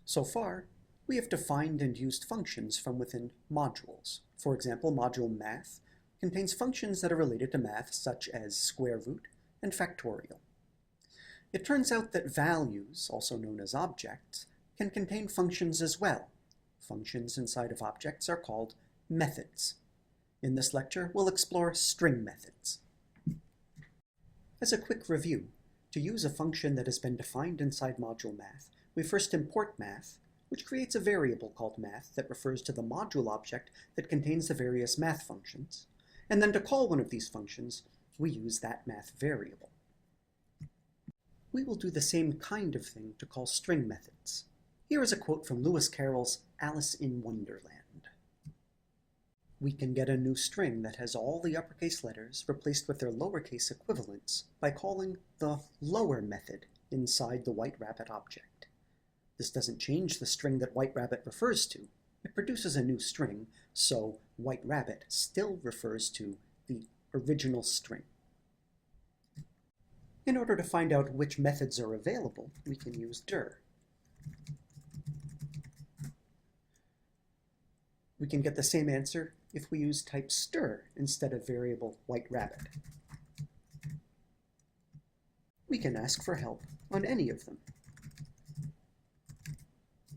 So far, we have defined and used functions from within modules. For example, module math contains functions that are related to math, such as square root and factorial. It turns out that values, also known as objects, can contain functions as well. Functions inside of objects are called methods. In this lecture, we'll explore string methods. As a quick review, to use a function that has been defined inside module math, we first import math, which creates a variable called math that refers to the module object that contains the various math functions, and then to call one of these functions, we use that math variable. We will do the same kind of thing to call string methods. Here is a quote from Lewis Carroll's Alice in Wonderland. We can get a new string that has all the uppercase letters replaced with their lowercase equivalents by calling the lower method inside the White Rabbit object. This doesn't change the string that White Rabbit refers to. It produces a new string, so White Rabbit still refers to the original string. In order to find out which methods are available, we can use dir. We can get the same answer if we use type stir instead of variable White Rabbit. We can ask for help on any of them.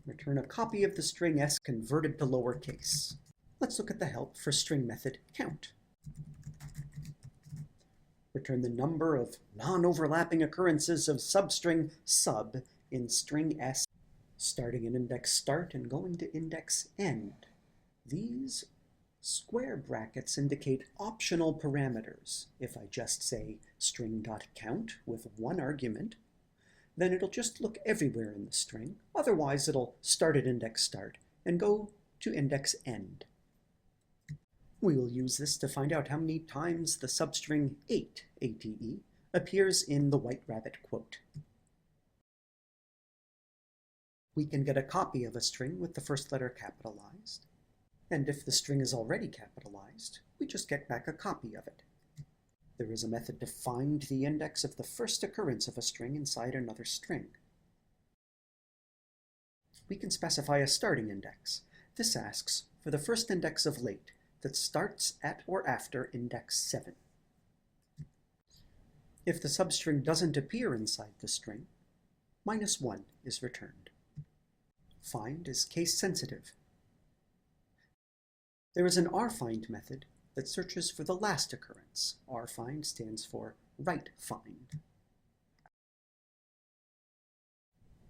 Return a copy of the string s converted to lowercase. Let's look at the help for string method count. Return the number of non-overlapping occurrences of substring sub in string s, starting in index start and going to index end. These square brackets indicate optional parameters. If I just say string.count with one argument, then it'll just look everywhere in the string. Otherwise, it'll start at index start and go to index end. We will use this to find out how many times the substring 8, ATE, appears in the White Rabbit quote. We can get a copy of a string with the first letter capitalized, and if the string is already capitalized, we just get back a copy of it. There is a method to find the index of the first occurrence of a string inside another string. We can specify a starting index. This asks for the first index of late that starts at or after index 7. If the substring doesn't appear inside the string, -1 is returned. Find is case sensitive. There is an rfind method that searches for the last occurrence. Rfind stands for right find.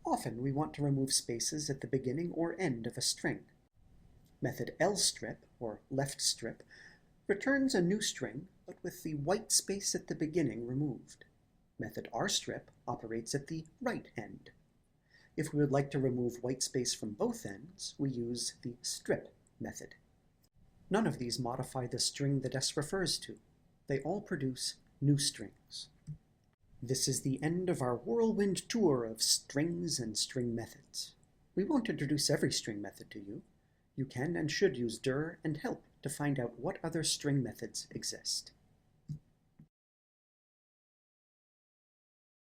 Often we want to remove spaces at the beginning or end of a string. Method lstrip, or left strip, returns a new string, but with the white space at the beginning removed. Method rstrip operates at the right end. If we would like to remove white space from both ends, we use the strip method. None of these modify the string that s refers to. They all produce new strings. This is the end of our whirlwind tour of strings and string methods. We won't introduce every string method to you. You can and should use dir and help to find out what other string methods exist.